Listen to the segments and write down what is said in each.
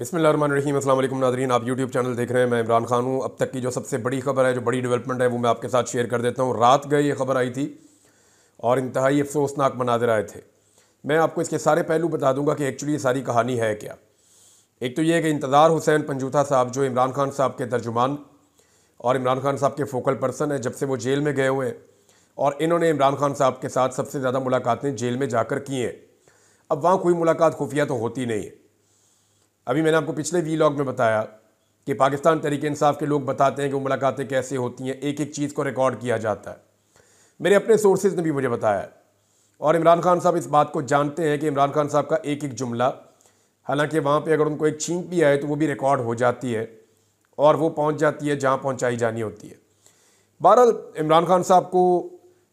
बिस्मिल्लाहिर्रहमानिर्रहीम। अस्सलाम वालेकुम नाज़रीन, आप यूट्यूब चैनल देख रहे हैं। मैं इमरान खान हूँ। अब तक की जो सबसे बड़ी खबर है, जो बड़ी डेवलपमेंट है, वो मैं आपके साथ शेयर कर देता हूँ। रात गए ये खबर आई थी और इंतहाई अफसोसनाक मनाज़िर आए थे। मैं आपको इसके सारे पहलू बता दूंगा कि एक्चुअली ये सारी कहानी है क्या। एक तो ये है कि इंतज़ार हुसैन पंजूथा साहब, जो इमरान खान साहब के तर्जुमान और इमरान खान साहब के फोकल पर्सन है जब से वो जेल में गए हुए हैं, और इन्होंने इमरान खान साहब के साथ सबसे ज़्यादा मुलाकातें जेल में जाकर की हैं। अब वहाँ कोई मुलाकात खुफिया तो होती नहीं है। अभी मैंने आपको पिछले वीलॉग में बताया कि पाकिस्तान तहरीक इंसाफ के लोग बताते हैं कि वो मुलाकातें कैसे होती हैं, एक एक चीज़ को रिकॉर्ड किया जाता है। मेरे अपने सोर्सेज ने भी मुझे बताया और इमरान खान साहब इस बात को जानते हैं कि इमरान खान साहब का एक एक जुमला, हालांकि वहाँ पे अगर उनको एक छींक भी आए तो वो भी रिकॉर्ड हो जाती है और वो पहुँच जाती है जहाँ पहुँचाई जानी होती है। बहरहाल इमरान खान साहब को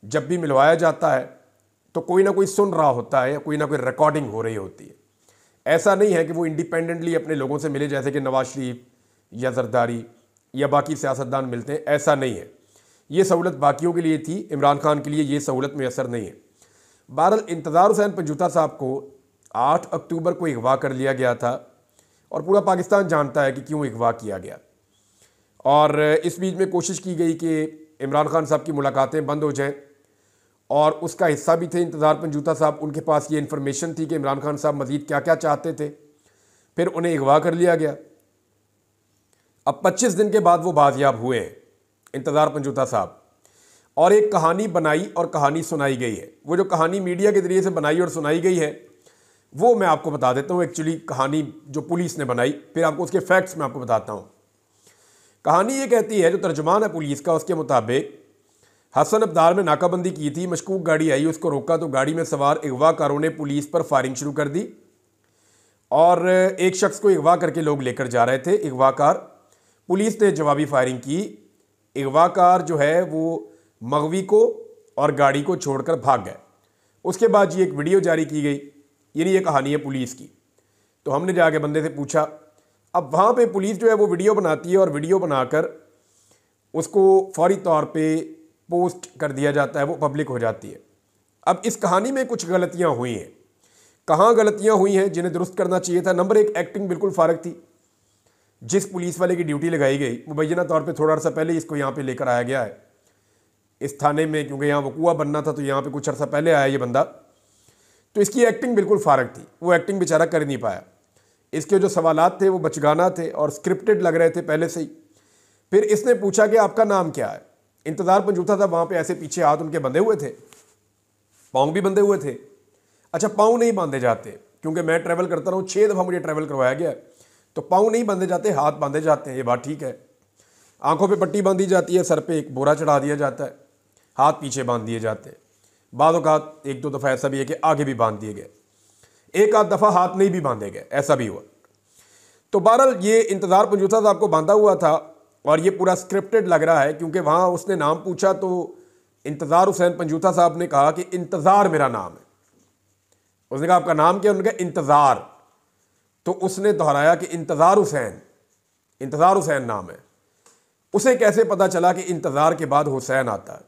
जब भी मिलवाया जाता है तो कोई ना कोई सुन रहा होता है या कोई ना कोई रिकॉर्डिंग हो रही होती है। ऐसा नहीं है कि वो इंडिपेंडेंटली अपने लोगों से मिले, जैसे कि नवाज शरीफ या जरदारी या बाकी सियासतदान मिलते हैं। ऐसा नहीं है। ये सहूलत बाकियों के लिए थी, इमरान खान के लिए ये सहूलत मैसर नहीं है। बहरहाल इंतज़ार हुसैन पंजूथा साहब को 8 अक्टूबर को अगवा कर लिया गया था और पूरा पाकिस्तान जानता है कि क्यों अगवा किया गया। और इस बीच में कोशिश की गई कि इमरान खान साहब की मुलाकातें बंद हो जाएं, और उसका हिस्सा भी थे इंतज़ार पंजूथा साहब। उनके पास ये इन्फॉर्मेशन थी कि इमरान खान साहब मज़ीद क्या क्या चाहते थे। फिर उन्हें अगवा कर लिया गया। अब 25 दिन के बाद वो बाजियाब हुए हैं इंतज़ार पंजूथा साहब, और एक कहानी बनाई और कहानी सुनाई गई है। वो जो कहानी मीडिया के ज़रिए से बनाई और सुनाई गई है वो मैं आपको बता देता हूँ। एक्चुअली कहानी जो पुलिस ने बनाई, फिर आपको उसके फैक्ट्स मैं आपको बताता हूँ। कहानी ये कहती है, जो तर्जुमान है पुलिस का, उसके मुताबिक हसन अब्दार में नाकाबंदी की थी, मशकूक गाड़ी आई, उसको रोका तो गाड़ी में सवार अगवाकारों ने पुलिस पर फायरिंग शुरू कर दी और एक शख्स को अगवा करके लोग लेकर जा रहे थे अगवाकार। पुलिस ने जवाबी फायरिंग की। अगवाकार जो है वो मगवी को और गाड़ी को छोड़कर भाग गए। उसके बाद ये एक वीडियो जारी की गई, यानी ये कहानी है पुलिस की। तो हमने जाके बंदे से पूछा। अब वहाँ पे पुलिस जो है वो वीडियो बनाती है और वीडियो बनाकर उसको फौरी तौर पे पोस्ट कर दिया जाता है, वो पब्लिक हो जाती है। अब इस कहानी में कुछ गलतियां हुई हैं। कहाँ गलतियां हुई हैं जिन्हें दुरुस्त करना चाहिए था। नंबर 1, एक्टिंग बिल्कुल फारग थी। जिस पुलिस वाले की ड्यूटी लगाई गई, मुबैना तौर पे थोड़ा अर्सा पहले इसको यहाँ पे लेकर आया गया है इस थाने में, क्योंकि यहाँ वकूआ बनना था तो यहाँ पे कुछ अर्सा पहले आया ये बंदा। तो इसकी एक्टिंग बिल्कुल फारग थी, वो एक्टिंग बेचारा कर नहीं पाया। इसके जो सवालात थे वो बचगाना थे और स्क्रिप्टेड लग रहे थे पहले से ही। फिर इसने पूछा कि आपका नाम क्या है। इंतज़ार पंजूथा था, वहाँ पे ऐसे पीछे हाथ उनके बंधे हुए थे, पाँव भी बंधे हुए थे। अच्छा, पाँव नहीं बांधे जाते, क्योंकि मैं ट्रैवल करता रहा हूँ, 6 दफ़ा मुझे ट्रैवल करवाया गया, तो पाँव नहीं बांधे जाते, हाथ बांधे जाते हैं, ये बात ठीक है। आंखों पे पट्टी बांधी जाती है, सर पे एक बोरा चढ़ा दिया जाता है, हाथ पीछे बांध दिए जाते हैं। बाद औक़ात 1-2 दफ़ा ऐसा भी है कि आगे भी बांध दिए गए, एक आध दफ़ा हाथ नहीं भी बांधे गए, ऐसा भी हुआ। तो बहरहाल ये इंतज़ार पंजूथा साहब को बांधा हुआ था और ये पूरा स्क्रिप्टेड लग रहा है, क्योंकि वहाँ उसने नाम पूछा तो इंतज़ार हुसैन पंजूथा साहब ने कहा कि इंतज़ार मेरा नाम है। उसने कहा आपका नाम क्या? उन्होंने कहा इंतज़ार। तो उसने दोहराया कि इंतज़ार हुसैन नाम है। उसे कैसे पता चला कि इंतज़ार के बाद हुसैन आता है?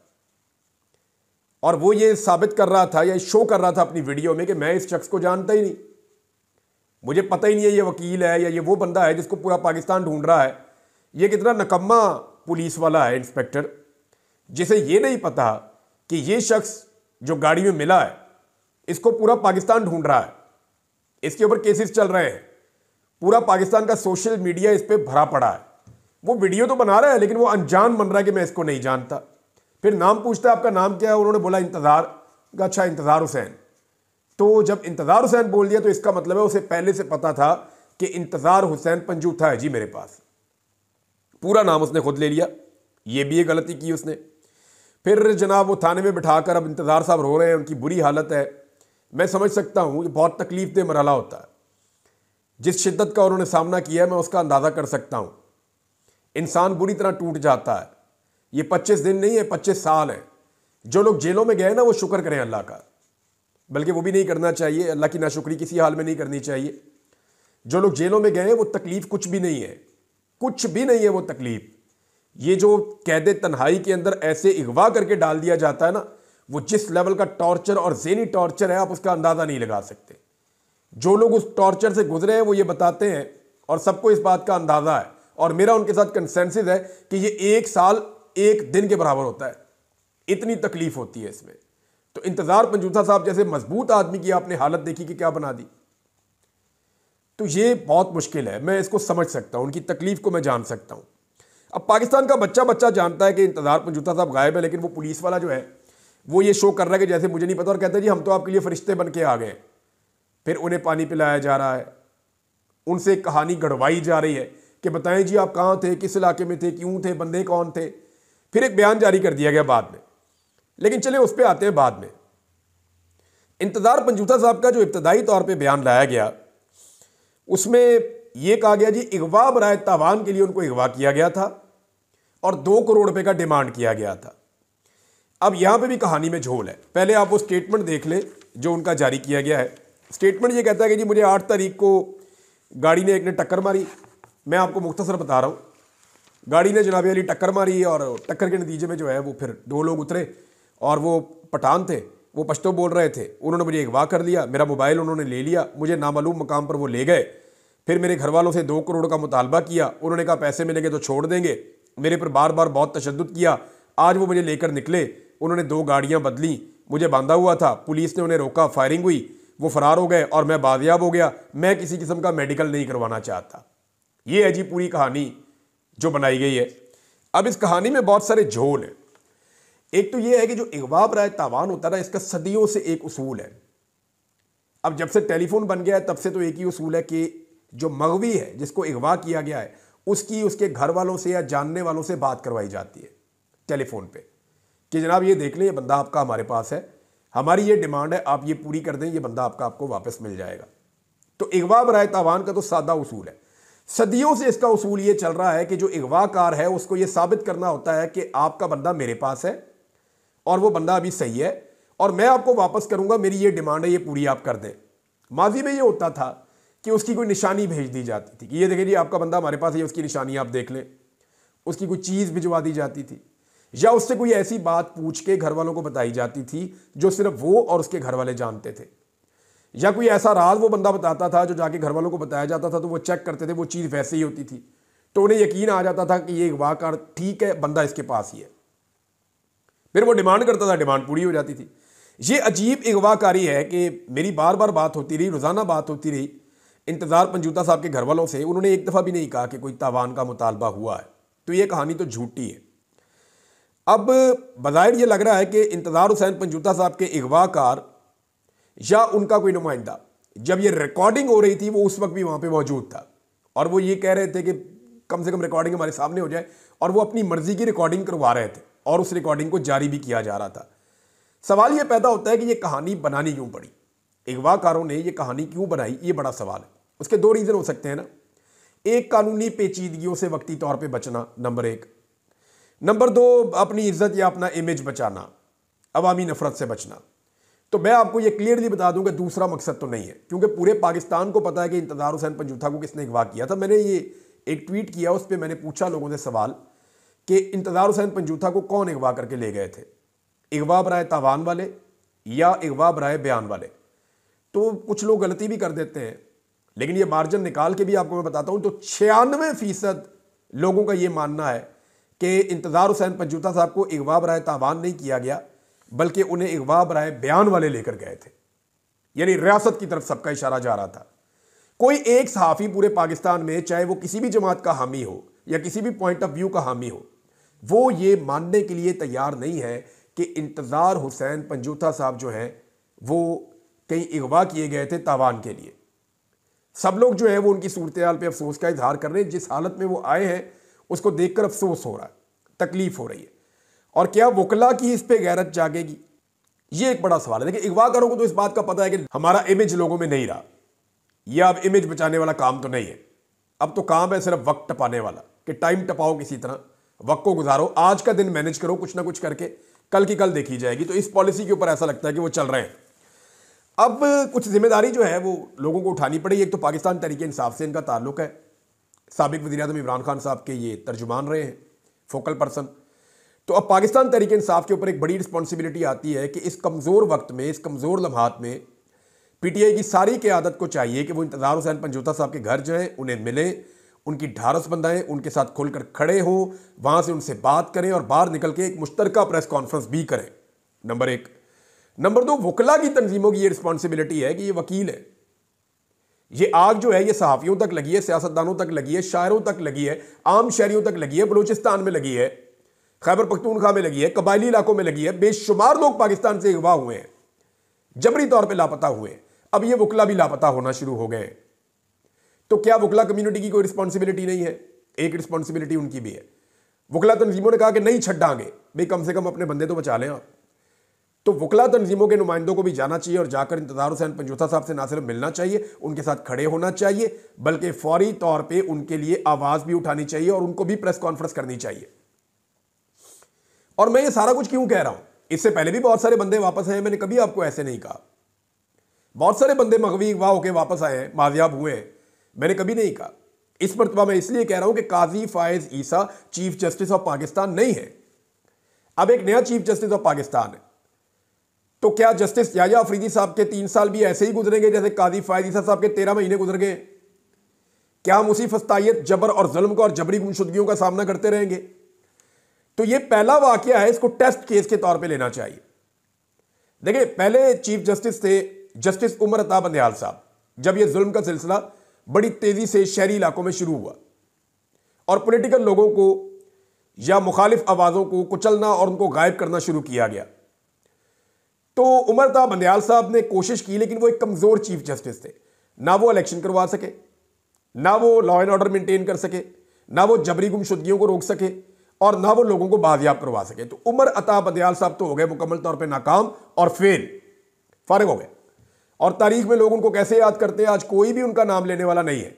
और वो ये साबित कर रहा था या शो कर रहा था अपनी वीडियो में कि मैं इस शख्स को जानता ही नहीं, मुझे पता ही नहीं है ये वकील है या ये वो बंदा है जिसको पूरा पाकिस्तान ढूंढ रहा है। ये कितना नकम्मा पुलिस वाला है इंस्पेक्टर, जिसे ये नहीं पता कि ये शख्स जो गाड़ी में मिला है इसको पूरा पाकिस्तान ढूंढ रहा है, इसके ऊपर केसेस चल रहे हैं, पूरा पाकिस्तान का सोशल मीडिया इस पे भरा पड़ा है। वो वीडियो तो बना रहा है लेकिन वो अनजान बन रहा है कि मैं इसको नहीं जानता। फिर नाम पूछता है आपका नाम क्या है, उन्होंने बोला इंतज़ार। अच्छा, इंतज़ार हुसैन। तो जब इंतज़ार हुसैन बोल दिया तो इसका मतलब है उसे पहले से पता था कि इंतज़ार हुसैन पंजूथा है जी मेरे पास। पूरा नाम उसने खुद ले लिया, ये भी एक गलती की उसने। फिर जनाब वो थाने में बिठाकर, अब इंतज़ार साहब रो रहे हैं, उनकी बुरी हालत है। मैं समझ सकता हूँ, ये बहुत तकलीफ़देह मरहला होता है। जिस शिद्दत का उन्होंने सामना किया है मैं उसका अंदाज़ा कर सकता हूँ। इंसान बुरी तरह टूट जाता है। ये 25 दिन नहीं है, 25 साल है। जो लोग जेलों में गए ना वो शुक्र करें अल्लाह का, बल्कि वो भी नहीं करना चाहिए। अल्लाह की नाशुक्री किसी हाल में नहीं करनी चाहिए। जो लोग जेलों में गए वो तकलीफ़ कुछ भी नहीं है, कुछ भी नहीं है वो तकलीफ। ये जो कैदे तन्हाई के अंदर ऐसे अगवा करके डाल दिया जाता है ना, वो जिस लेवल का टॉर्चर और ज़हनी टॉर्चर है आप उसका अंदाज़ा नहीं लगा सकते। जो लोग उस टॉर्चर से गुजरे हैं वो ये बताते हैं और सबको इस बात का अंदाजा है और मेरा उनके साथ कंसेंसस है कि ये 1 साल 1 दिन के बराबर होता है, इतनी तकलीफ होती है इसमें। तो इंतजार पंजूथा साहब जैसे मजबूत आदमी की आपने हालत देखी कि क्या बना दी, तो ये बहुत मुश्किल है। मैं इसको समझ सकता हूं, उनकी तकलीफ को मैं जान सकता हूं। अब पाकिस्तान का बच्चा बच्चा जानता है कि इंतजार पंजूथा साहब गायब है, लेकिन वो पुलिस वाला जो है वो ये शो कर रहा है कि जैसे मुझे नहीं पता और कहता है जी हम तो आपके लिए फरिश्ते बन के आ गए। फिर उन्हें पानी पिलाया जा रहा है, उनसे एक कहानी गढ़वाई जा रही है कि बताएं जी आप कहाँ थे, किस इलाके में थे, क्यों थे, बंदे कौन थे। फिर एक बयान जारी कर दिया गया बाद में, लेकिन चले उस पर आते हैं बाद में। इंतजार पंजूथा साहब का जो इब्तदाई तौर पे बयान लाया गया उसमें यह कहा गया जी इगवा बराए तावान के लिए उनको इगवा किया गया था और 2 करोड़ रुपए का डिमांड किया गया था। अब यहां पे भी कहानी में झोल है। पहले आप वो स्टेटमेंट देख ले जो उनका जारी किया गया है। स्टेटमेंट ये कहता है कि जी मुझे 8 तारीख को गाड़ी ने एक ने टक्कर मारी। मैं आपको मुख्तसर बता रहा हूँ, गाड़ी ने जनाबे वाली टक्कर मारी और टक्कर के नतीजे में जो है वो फिर 2 लोग उतरे और वो पठान थे, वो पश्तो बोल रहे थे। उन्होंने मुझे अगवा कर लिया, मेरा मोबाइल उन्होंने ले लिया, मुझे नामालूम मकाम पर वो ले गए। फिर मेरे घर वालों से 2 करोड़ का मुतालबा किया। उन्होंने कहा पैसे मिलेंगे तो छोड़ देंगे। मेरे पर बार बार बहुत तशद्दुद किया। आज वो मुझे लेकर निकले, उन्होंने 2 गाड़ियां बदली, मुझे बांधा हुआ था, पुलिस ने उन्हें रोका, फायरिंग हुई, वो फरार हो गए और मैं बाजियाब हो गया। मैं किसी किस्म का मेडिकल नहीं करवाना चाहता। ये है जी पूरी कहानी जो बनाई गई है। अब इस कहानी में बहुत सारे झोल हैं। एक तो ये है कि जो इगवा बराए तावान होता है ना, इसका सदियों से एक उसूल है। अब जब से टेलीफोन बन गया है तब से तो एक ही उसूल है कि जो मगवी है जिसको इगवा किया गया है उसकी उसके घर वालों से या जानने वालों से बात करवाई जाती है टेलीफोन पे कि जनाब ये देख लें, ये बंदा आपका हमारे पास है, हमारी ये डिमांड है, आप ये पूरी कर दें, ये बंदा आपको वापस मिल जाएगा। तो इगवा बराए तावान का तो सादा उसूल है। सदियों से इसका उसूल ये चल रहा है कि जो इगवाकार है उसको ये साबित करना होता है कि आपका बंदा मेरे पास है और वो बंदा अभी सही है और मैं आपको वापस करूंगा, मेरी ये डिमांड है, ये पूरी आप कर दें। माजी में ये होता था कि उसकी कोई निशानी भेज दी जाती थी कि ये देखिए जी आपका बंदा हमारे पास है, उसकी निशानी आप देख लें। उसकी कोई चीज़ भिजवा दी जाती थी या उससे कोई ऐसी बात पूछ के घर वालों को बताई जाती थी जो सिर्फ वो और उसके घर वाले जानते थे, या कोई ऐसा राज वो बंदा बताता था जो जाके घर वालों को बताया जाता था तो वो चेक करते थे, वो चीज़ वैसे ही होती थी, तो उन्हें यकीन आ जाता था कि ये इगवाकार ठीक है, बंदा इसके पास ही है। फिर वो डिमांड करता था, डिमांड पूरी हो जाती थी। ये अजीब इगवाकारी है कि मेरी बार बार बात होती रही, रोज़ाना बात होती रही इंतजार पंजूथा साहब के घर वालों से, उन्होंने एक दफ़ा भी नहीं कहा कि कोई तावान का मुतालबा हुआ है। तो ये कहानी तो झूठी है। अब बज़ाहिर ये लग रहा है कि इंतजार हुसैन पंजूथा साहब के इगवाकार या उनका कोई नुमाइंदा, जब ये रिकॉर्डिंग हो रही थी वो उस वक्त भी वहाँ पे मौजूद था और वो ये कह रहे थे कि कम से कम रिकॉर्डिंग हमारे सामने हो जाए, और वो अपनी मर्जी की रिकॉर्डिंग करवा रहे थे और उस रिकॉर्डिंग को जारी भी किया जा रहा था। सवाल ये पैदा होता है कि ये कहानी बनानी क्यों पड़ी, इगवाकारों ने ये कहानी क्यों बनाई, ये बड़ा सवाल है। उसके 2 रीज़न हो सकते हैं ना। एक, कानूनी पेचीदगियों से वक्ती तौर पे बचना, नंबर 1। नंबर 2, अपनी इज्जत या अपना इमेज बचाना, अवामी नफरत से बचना। तो मैं आपको ये क्लियरली बता दूं कि दूसरा मकसद तो नहीं है, क्योंकि पूरे पाकिस्तान को पता है कि इंतजार हुसैन पंजूथा को किसने अगवा किया था। मैंने ये एक ट्वीट किया, उस पर मैंने पूछा लोगों से सवाल कि इंतजार हुसैन पंजूथा को कौन अगवा करके ले गए थे, इगवा बराए तावान वाले या इगवा बराए बयान वाले। तो कुछ लोग गलती भी कर देते हैं, लेकिन ये मार्जिन निकाल के भी आपको मैं बताता हूं तो 96% लोगों का ये मानना है कि इंतजार हुसैन पंजूथा साहब को इगवा बराए तावान नहीं किया गया, बल्कि उन्हें इगवा बराए बयान वाले लेकर गए थे। यानी रियासत की तरफ सबका इशारा जा रहा था। कोई एक सहाफ़ी पूरे पाकिस्तान में, चाहे वो किसी भी जमात का हामी हो या किसी भी पॉइंट ऑफ व्यू का हामी हो, वो ये मानने के लिए तैयार नहीं है कि इंतजार हुसैन पंजूथा साहब जो हैं वो कहीं इगवा किए गए थे तावान के लिए। सब लोग जो है वो उनकी सूरत हाल पर अफसोस का इजहार कर रहे हैं। जिस हालत में वो आए हैं उसको देखकर अफसोस हो रहा है, तकलीफ हो रही है। और क्या वकला की इस पे गैरत जागेगी, ये एक बड़ा सवाल है। लेकिन इगवाकारों को तो इस बात का पता है कि हमारा इमेज लोगों में नहीं रहा, यह अब इमेज बचाने वाला काम तो नहीं है, अब तो काम है सिर्फ वक्त टपाने वाला कि टाइम टपाओ, किसी तरह वक्त को गुजारो, आज का दिन मैनेज करो कुछ ना कुछ करके, कल की कल देखी जाएगी। तो इस पॉलिसी के ऊपर ऐसा लगता है कि वो चल रहे हैं। अब कुछ जिम्मेदारी जो है वो लोगों को उठानी पड़ेगी। एक तो पाकिस्तान तहरीक इंसाफ से इनका ताल्लुक है, साबिक वज़ीर-ए-आज़म इमरान खान साहब के ये तर्जुमान रहे हैं, फोकल पर्सन। तो अब पाकिस्तान तहरीक इंसाफ के ऊपर एक बड़ी रिस्पॉन्सिबिलिटी आती है कि इस कमज़ोर वक्त में, इस कमज़ोर लम्हात में पीटीआई की सारी क़यादत को चाहिए कि वो इंतज़ार हुसैन पंजोता साहब के घर जाएं, उन्हें मिलें, उनकी ढारस बंधाएं, उनके साथ खुलकर खड़े हों, वहां से उनसे बात करें और बाहर निकल के एक मुश्तरका प्रेस कॉन्फ्रेंस भी करें। नंबर एक। नंबर दो, वकला की तंजीमों की ये रिस्पॉन्सिबिलिटी है कि ये वकील है, ये आग जो है ये सहाफ़ियों तक लगी है, सियासतदानों तक लगी है, शायरों तक लगी है, आम शहरियों तक लगी है, बलूचिस्तान में लगी है, खैबर पख्तूनख्वा में लगी है, कबायली इलाकों में लगी है। बेशुमार लोग पाकिस्तान से अगवा हुए हैं, जबरी तौर पे लापता हुए हैं। अब ये वकला भी लापता होना शुरू हो गए। तो क्या वकला कम्युनिटी की कोई रिस्पॉन्सिबिलिटी नहीं है? एक रिस्पॉन्सिबिलिटी उनकी भी है। वकला तंजीमों ने कहा कि नहीं छड्डांगे, भाई कम से कम अपने बंदे तो बचा लें आप। तो वकला तंजीमों के नुमाइंदों को भी जाना चाहिए और जाकर इंतज़ार हुसैन पंजोता साहब से ना सिर्फ मिलना चाहिए, उनके साथ खड़े होना चाहिए, बल्कि फौरी तौर पे उनके लिए आवाज़ भी उठानी चाहिए और उनको भी प्रेस कॉन्फ्रेंस करनी चाहिए। और मैं ये सारा कुछ क्यों कह रहा हूं? इससे पहले भी बहुत सारे बंदे वापस आए हैं, मैंने कभी आपको ऐसे नहीं कहा। बहुत सारे बंदे मगवी अगवा होकर वापस आए हैं, बाजियाब हुए हैं, मैंने कभी नहीं कहा। इस मरतबा मैं इसलिए कह रहा हूं कि काजी फायज ईसा चीफ जस्टिस ऑफ पाकिस्तान नहीं है, अब एक नया चीफ जस्टिस ऑफ पाकिस्तान है। तो क्या जस्टिस याया अफरीदी साहब के 3 साल भी ऐसे ही गुजरेंगे जैसे काजी फायज ईसा साहब के 13 महीने गुजर गए? क्या हम उसी फस्तायत, जबर और जुल्म का और जबरी गुमशुदगियों का सामना करते रहेंगे? तो ये पहला वाकया है, इसको टेस्ट केस के तौर पे लेना चाहिए। देखिए, पहले चीफ जस्टिस थे जस्टिस उमर अता बंदयाल साहब, जब यह जुल्म का सिलसिला बड़ी तेजी से शहरी इलाकों में शुरू हुआ और पॉलिटिकल लोगों को या मुखालिफ आवाज़ों को कुचलना और उनको गायब करना शुरू किया गया, तो उमर अता बंदयाल साहब ने कोशिश की, लेकिन वो एक कमज़ोर चीफ जस्टिस थे। ना वो इलेक्शन करवा सके, ना वो लॉ एंड ऑर्डर मेंटेन कर सके, ना वो जबरी गुमशुदगियों को रोक सके और ना वो लोगों को बाजियाब करवा सके। तो उमर अता बंदयाल साहब तो हो गए मुकम्मल तौर पे नाकाम और फेल, फारिग हो गए। और तारीख में लोग उनको कैसे याद करते हैं, आज कोई भी उनका नाम लेने वाला नहीं है।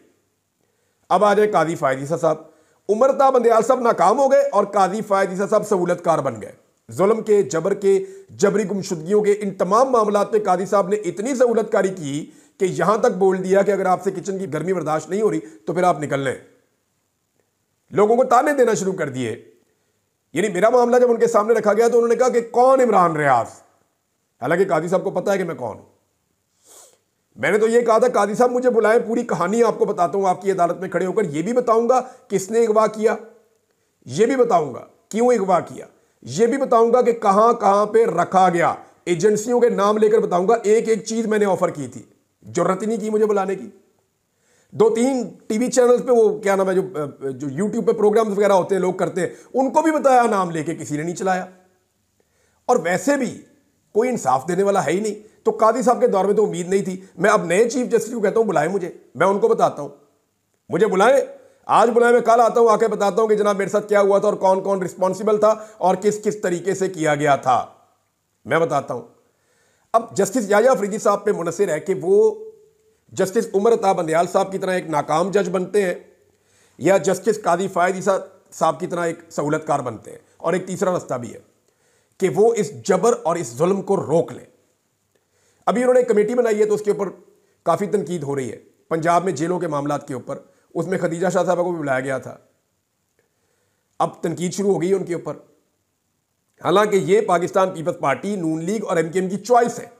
अब आ जाए काजी फायज ईसा साहब। उमर अता बंदयाल साहब नाकाम हो गए और काजी फायज ईसा साहब सहूलतकार बन गए। जुल्म के, जबर के, जबरी गुमशुदगियों के इन तमाम मामलात पे काजी साहब ने इतनी सहूलतकारी की कि यहां तक बोल दिया कि अगर आपसे किचन की गर्मी बर्दाश्त नहीं हो रही तो फिर आप निकल लें। लोगों को ताने देना शुरू कर दिए। यानी मेरा मामला जब उनके सामने रखा गया तो उन्होंने कहा कि कौन इमरान रियाज, हालांकि काजी साहब को पता है कि मैं कौन हूं। मैंने तो ये कहा था काजी साहब मुझे बुलाएं, पूरी कहानी आपको बताता हूं, आपकी अदालत में खड़े होकर। यह भी बताऊंगा किसने अगवा किया, यह भी बताऊंगा क्यों अगवा किया, यह भी बताऊंगा कि कहां कहां पे रखा गया, एजेंसियों के नाम लेकर बताऊंगा। एक एक चीज मैंने ऑफर की थी, जरूरत ही नहीं की मुझे बुलाने की। 2-3 टीवी चैनल्स पे, वो क्या नाम है, जो यूट्यूब पे प्रोग्राम्स वगैरह होते हैं, लोग करते हैं, उनको भी बताया नाम लेके, किसी ने नहीं चलाया। और वैसे भी कोई इंसाफ देने वाला है ही नहीं। तो कादी साहब के दौर में तो उम्मीद नहीं थी। मैं अब नए चीफ जस्टिस को कहता हूं बुलाएं मुझे, मैं उनको बताता हूं, मुझे बुलाएं, आज बुलाएं, मैं कल आता हूं, आके बताता हूं कि जनाब मेरे साथ क्या हुआ था और कौन कौन रिस्पॉन्सिबल था और किस किस तरीके से किया गया था, मैं बताता हूं। अब जस्टिस याया अफरीदी साहब पे मुनसिर है कि वो जस्टिस उमर अता बंदयाल साहब की तरह एक नाकाम जज बनते हैं या जस्टिस कादी फायज ईसा साहब की तरह एक सहूलतकार बनते हैं। और एक तीसरा रास्ता भी है कि वो इस जबर और इस जुल्म को रोक लें। अभी उन्होंने एक कमेटी बनाई है तो उसके ऊपर काफ़ी तनकीद हो रही है, पंजाब में जेलों के मामलात के ऊपर। उसमें खदीजा शाह साहबा को भी बुलाया गया था। अब तनकीद शुरू हो गई है उनके ऊपर। हालांकि ये पाकिस्तान पीपल्स पार्टी, नून लीग और एमकेएम की चॉइस है।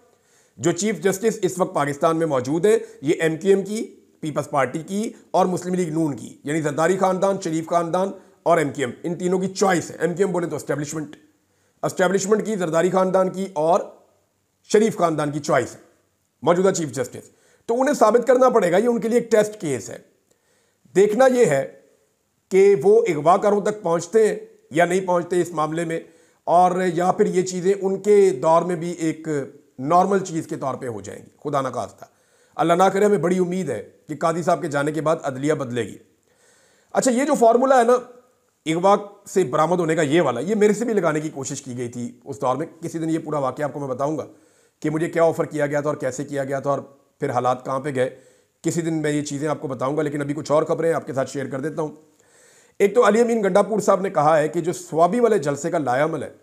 जो चीफ जस्टिस इस वक्त पाकिस्तान में मौजूद है, ये एमकेएम की, पीपल्स पार्टी की और मुस्लिम लीग नून की, यानी जरदारी खानदान, शरीफ खानदान और एमकेएम, इन तीनों की चॉइस है। एमकेएम बोले तो एस्टेब्लिशमेंट की, जरदारी खानदान की और शरीफ खानदान की चॉइस है मौजूदा चीफ जस्टिस। तो उन्हें साबित करना पड़ेगा, ये उनके लिए एक टेस्ट केस है। देखना यह है कि वो अगवाकारों तक पहुंचते हैं या नहीं पहुंचते इस मामले में, और या फिर ये चीज़ें उनके दौर में भी एक नॉर्मल चीज़ के तौर पे हो जाएंगी। खुदा ना खास्ता, अल्लाह ना करे। हमें बड़ी उम्मीद है कि कादी साहब के जाने के बाद अदलिया बदलेगी। अच्छा, ये जो फार्मूला है ना अगवा से बरामद होने का, ये वाला, ये मेरे से भी लगाने की कोशिश की गई थी उस दौर में। किसी दिन ये पूरा वाक़या आपको मैं बताऊंगा कि मुझे क्या ऑफ़र किया गया था और कैसे किया गया था और फिर हालात कहाँ पे गए। किसी दिन मैं ये चीज़ें आपको बताऊंगा, लेकिन अभी कुछ और खबरें आपके साथ शेयर कर देता हूँ। एक तो अली अमीन गंडापुर साहब ने कहा है कि जो स्वाबी वाले जलसे का लायामल है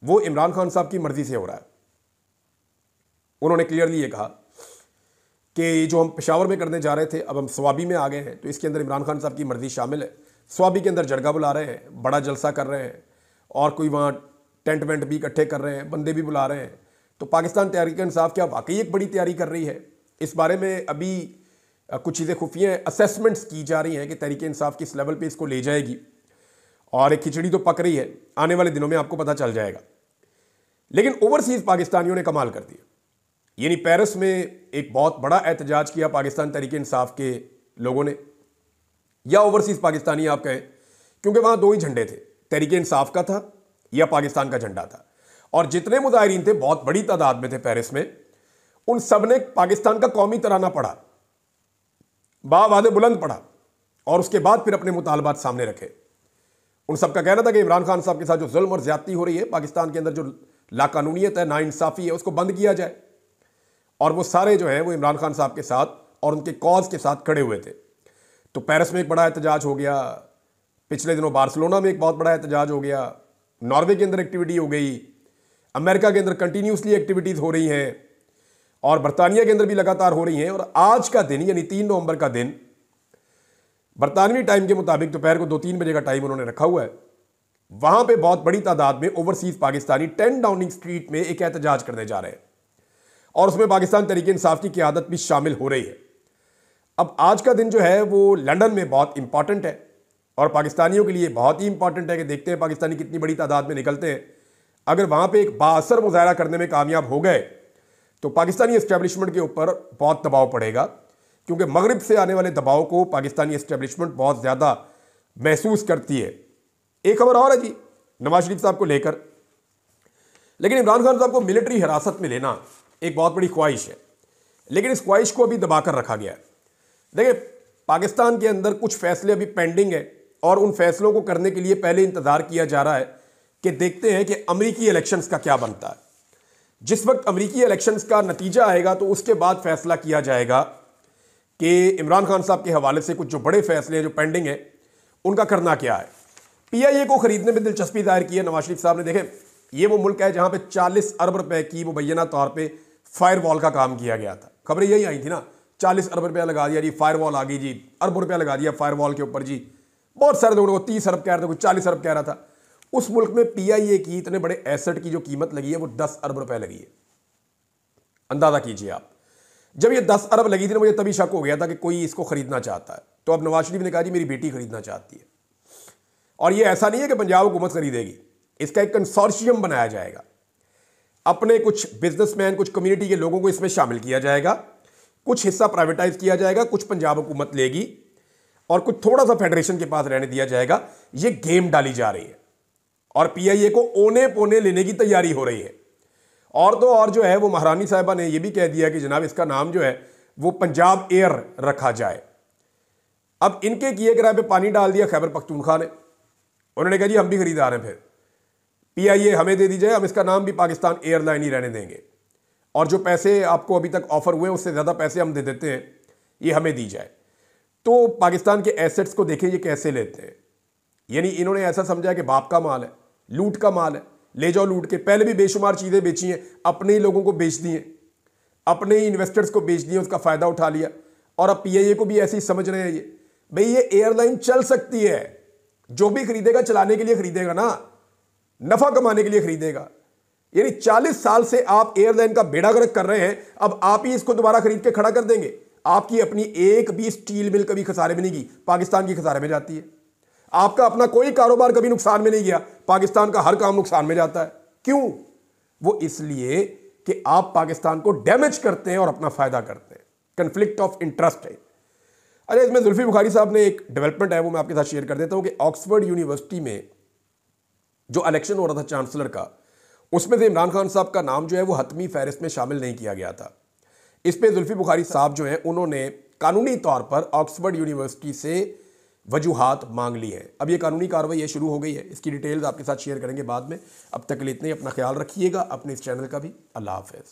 वो इमरान खान साहब की मर्जी से हो रहा है। उन्होंने क्लियरली ये कहा कि जो हम पेशावर में करने जा रहे थे, अब हम स्वाबी में आ गए हैं, तो इसके अंदर इमरान खान साहब की मर्जी शामिल है। स्वाबी के अंदर जरगा बुला रहे हैं, बड़ा जलसा कर रहे हैं और कोई वहाँ टेंट वेंट भी इकट्ठे कर रहे हैं, बंदे भी बुला रहे हैं। तो पाकिस्तान तहरीक इंसाफ क्या वाकई एक बड़ी तैयारी कर रही है इस बारे में अभी कुछ चीज़ें खुफिया असेसमेंट्स की जा रही हैं कि तहरीक इंसाफ किस लेवल पे इसको ले जाएगी, और एक खिचड़ी तो पक रही है, आने वाले दिनों में आपको पता चल जाएगा। लेकिन ओवरसीज़ पाकिस्तानियों ने कमाल कर दिया। यानी पेरिस में एक बहुत बड़ा एहतजाज किया पाकिस्तान तहरीक इंसाफ के लोगों ने, या ओवरसीज़ पाकिस्तानी आप कहें, क्योंकि वहाँ दो ही झंडे थे, तहरीक इंसाफ का था या पाकिस्तान का झंडा था। और जितने मुजाहिरीन थे बहुत बड़ी तादाद में थे पेरिस में, उन सब ने पाकिस्तान का कौमी तराना पढ़ा, बावाज़ बुलंद पढ़ा, और उसके बाद फिर अपने मुतालबात सामने रखे। उन सब का कहना था कि इमरान खान साहब के साथ जो जुल्म और ज्यादती हो रही है, पाकिस्तान के अंदर जो लाकानूनियत है, नाइंसाफ़ी है, उसको बंद किया जाए। और वो सारे जो हैं वो इमरान खान साहब के साथ और उनके कॉज के साथ खड़े हुए थे। तो पेरिस में एक बड़ा एहतजाज हो गया, पिछले दिनों बार्सिलोना में एक बहुत बड़ा एहतजाज हो गया, नॉर्वे के अंदर एक्टिविटी हो गई, अमेरिका के अंदर कंटिन्यूसली एक्टिविटीज़ हो रही हैं, और बरतानिया के अंदर भी लगातार हो रही हैं। और आज का दिन यानी 3 नवंबर का दिन बरतानवी टाइम के मुताबिक दोपहर को 2-3 बजे का टाइम उन्होंने रखा हुआ है। वहां पे बहुत बड़ी तादाद में ओवरसीज पाकिस्तानी 10 डाउनिंग स्ट्रीट में एक एहतजाज करने जा रहे हैं, और उसमें पाकिस्तान तहरीक इंसाफ की क़यादत भी शामिल हो रही है। अब आज का दिन जो है वो लंदन में बहुत इंपॉर्टेंट है, और पाकिस्तानियों के लिए बहुत ही इंपॉर्टेंट है कि देखते हैं पाकिस्तानी कितनी बड़ी तादाद में निकलते हैं। अगर वहां पे एक बाअसर मुजाहरा करने में कामयाब हो गए तो पाकिस्तानी एस्टेब्लिशमेंट के ऊपर बहुत दबाव पड़ेगा, क्योंकि मगरिब से आने वाले दबाव को पाकिस्तानी एस्टेब्लिशमेंट बहुत ज़्यादा महसूस करती है। एक खबर और है जी नवाज शरीफ साहब को लेकर, लेकिन इमरान खान साहब को मिलिट्री हिरासत में लेना एक बहुत बड़ी ख्वाहिश है, लेकिन इस ख्वाहिश को अभी दबाकर रखा गया है। देखिए, पाकिस्तान के अंदर कुछ फैसले अभी पेंडिंग है, और उन फैसलों को करने के लिए पहले इंतज़ार किया जा रहा है कि देखते हैं कि अमरीकी इलेक्शंस का क्या बनता है। जिस वक्त अमरीकी इलेक्शंस का नतीजा आएगा तो उसके बाद फैसला किया जाएगा कि इमरान खान साहब के हवाले से कुछ जो बड़े फैसले हैं जो पेंडिंग है उनका करना क्या है। PIA को खरीदने में दिलचस्पी जाहिर की है नवाज शरीफ साहब ने। देखें, ये वो मुल्क है जहां पे 40 अरब रुपए की मुबैना तौर पे फायरवॉल का काम किया गया था। खबरें यही आई थी ना, 40 अरब रुपया लगा दिया जी, फायरवॉल आ गई जी, अरब रुपया लगा दिया फायरवॉल के ऊपर जी। बहुत सारे लोगों को 30 अरब कह रहे थे, कुछ 40 अरब कह रहा था। उस मुल्क में PIA की इतने बड़े एसेट की जो कीमत लगी है वो 10 अरब रुपए लगी है। अंदाजा कीजिए आप। जब ये 10 अरब लगी थी ना, मुझे तभी शक हो गया था कि कोई इसको खरीदना चाहता है। तो अब नवाज शरीफ ने कहा जी मेरी बेटी खरीदना चाहती है, और ये ऐसा नहीं है कि पंजाब हुकूमत खरीदेगी, इसका एक कंसोर्शियम बनाया जाएगा। अपने कुछ बिजनेसमैन, कुछ कम्युनिटी के लोगों को इसमें शामिल किया जाएगा, कुछ हिस्सा प्राइवेटाइज किया जाएगा, कुछ पंजाब हुकूमत लेगी, और कुछ थोड़ा सा फेडरेशन के पास रहने दिया जाएगा। ये गेम डाली जा रही है, और PIA को ओने पोने लेने की तैयारी हो रही है। और तो और जो है वो महारानी साहिबा ने ये भी कह दिया कि जनाब इसका नाम जो है वो पंजाब एयर रखा जाए। अब इनके किए किराए पे पानी डाल दिया खैबर पख्तूनख्वा ने। उन्होंने कहा जी हम भी खरीदा रहे हैं, फिर PIA हमें दे दीजिए, हम इसका नाम भी पाकिस्तान एयरलाइन ही रहने देंगे, और जो पैसे आपको अभी तक ऑफर हुए उससे ज़्यादा पैसे हम दे देते हैं, ये हमें दी जाए। तो पाकिस्तान के एसेट्स को देखें ये कैसे लेते हैं। यानी इन्होंने ऐसा समझा कि बाप का माल है, लूट का माल है, ले जाओ लूट के। पहले भी बेशुमार चीज़ें बेची हैं, अपने ही लोगों को बेच दी हैं, अपने ही इन्वेस्टर्स को बेच दिए, उसका फ़ायदा उठा लिया, और अब PIA को भी ऐसे ही समझ रहे हैं ये भाई ये एयरलाइन चल सकती है, जो भी खरीदेगा चलाने के लिए खरीदेगा ना, नफ़ा कमाने के लिए खरीदेगा। यानी 40 साल से आप एयरलाइन का बेड़ा गर्क कर रहे हैं, अब आप ही इसको दोबारा खरीद के खड़ा कर देंगे। आपकी अपनी एक भी स्टील मिल कभी खसारे में नहीं गई, पाकिस्तान की खसारे में जाती है। आपका अपना कोई कारोबार कभी नुकसान में नहीं गया, पाकिस्तान का हर काम नुकसान में जाता है। क्यों? वो इसलिए कि आप पाकिस्तान को डैमेज करते हैं और अपना फायदा करते हैं। कन्फ्लिक्ट ऑफ इंटरेस्ट है। अरे इसमें जुल्फी बुखारी साहब ने एक डेवलपमेंट है वो मैं आपके साथ शेयर कर देता हूं कि ऑक्सफोर्ड यूनिवर्सिटी में जो इलेक्शन हो रहा था चांसलर का, उसमें से इमरान खान साहब का नाम जो है वो हतमी फहरिस्त में शामिल नहीं किया गया था। इस पे जुल्फी बुखारी साहब जो हैं उन्होंने कानूनी तौर पर ऑक्सफोर्ड यूनिवर्सिटी से वजूहात मांग ली है। अब ये कानूनी कार्रवाई ये शुरू हो गई है, इसकी डिटेल्स आपके साथ शेयर करेंगे बाद में। अब तक के लिए इतने, अपना ख्याल रखिएगा, अपने इस चैनल का भी। अल्लाह हाफ़िज़।